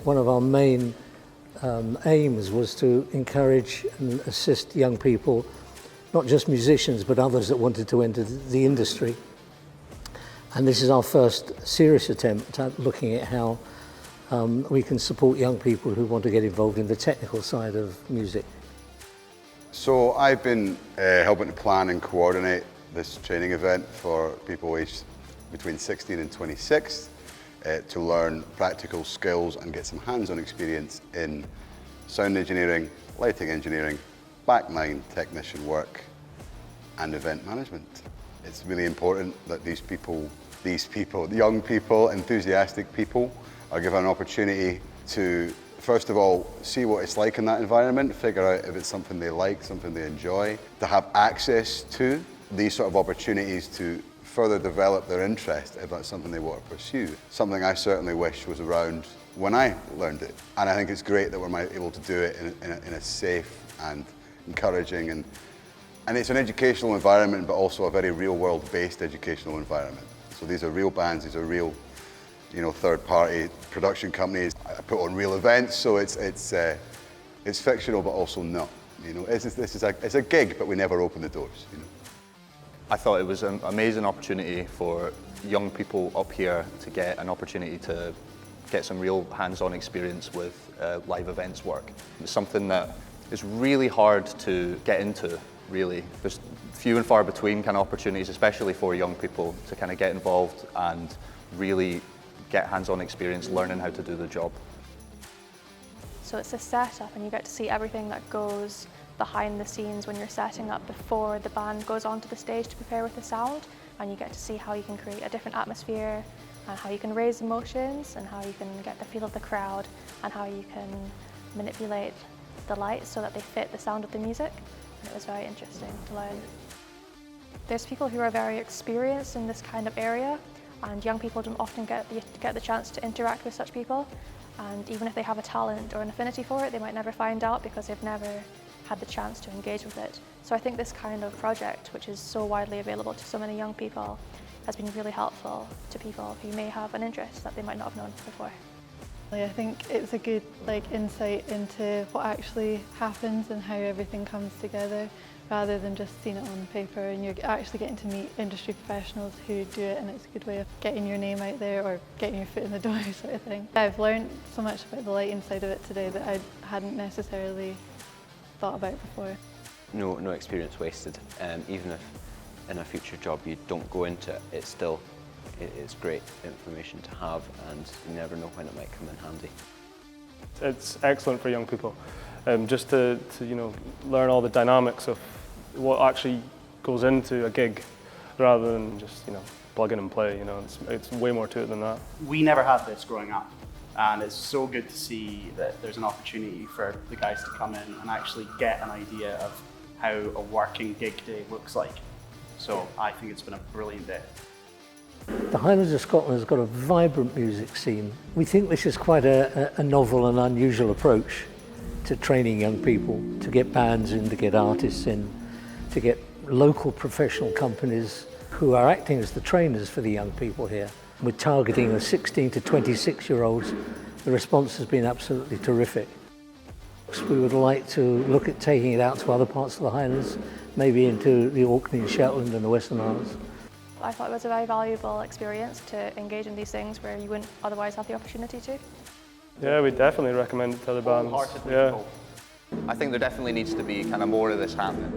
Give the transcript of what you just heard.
one of our main aims was to encourage and assist young people, not just musicians, but others that wanted to enter the industry. And this is our first serious attempt at looking at how we can support young people who want to get involved in the technical side of music. So I've been helping to plan and coordinate this training event for people aged between 16 and 26 to learn practical skills and get some hands-on experience in sound engineering, lighting engineering, backline technician work and event management. It's really important that these people, young people, enthusiastic people, are given an opportunity to, first of all, see what it's like in that environment, figure out if it's something they like, something they enjoy, to have access to these sort of opportunities to further develop their interest if that's something they want to pursue. Something I certainly wish was around when I learned it. And I think it's great that we're able to do it in a safe and encouraging and it's an educational environment, but also a very real-world based educational environment. So these are real bands, these are real, third-party production companies. I put on real events, so it's fictional, but also not. It's a gig, but we never open the doors. I thought it was an amazing opportunity for young people up here to get an opportunity to get some real hands-on experience with live events work. It's something that is really hard to get into, really. There's few and far between kind of opportunities, especially for young people, to kind of get involved and really get hands-on experience learning how to do the job. So it's a setup and you get to see everything that goes behind the scenes when you're setting up before the band goes onto the stage to prepare with the sound, and you get to see how you can create a different atmosphere and how you can raise emotions and how you can get the feel of the crowd and how you can manipulate the lights so that they fit the sound of the music. And it was very interesting to learn. There's people who are very experienced in this kind of area, and young people don't often get the chance to interact with such people, and even if they have a talent or an affinity for it, they might never find out because they've never had the chance to engage with it. So I think this kind of project, which is so widely available to so many young people, has been really helpful to people who may have an interest that they might not have known before. I think it's a good insight into what actually happens and how everything comes together, rather than just seeing it on paper, and you're actually getting to meet industry professionals who do it, and it's a good way of getting your name out there or getting your foot in the door sort of thing. I've learned so much about the lighting side of it today that I hadn't necessarily thought about before. No experience wasted. Even if in a future job you don't go into it, it's great information to have, and you never know when it might come in handy. It's excellent for young people, just to learn all the dynamics of what actually goes into a gig, rather than just plug in and play. It's way more to it than that. We never had this growing up, and it's so good to see that there's an opportunity for the guys to come in and actually get an idea of how a working gig day looks like. So I think it's been a brilliant day. The Highlands of Scotland has got a vibrant music scene. We think this is quite a novel and unusual approach to training young people, to get bands in, to get artists in, to get local professional companies who are acting as the trainers for the young people here. We're targeting the 16 to 26-year-olds. The response has been absolutely terrific. We would like to look at taking it out to other parts of the Highlands, maybe into the Orkney and Shetland and the Western Isles. I thought it was a very valuable experience to engage in these things where you wouldn't otherwise have the opportunity to. Yeah, we definitely recommend it to other bands. I think there definitely needs to be kind of more of this happening.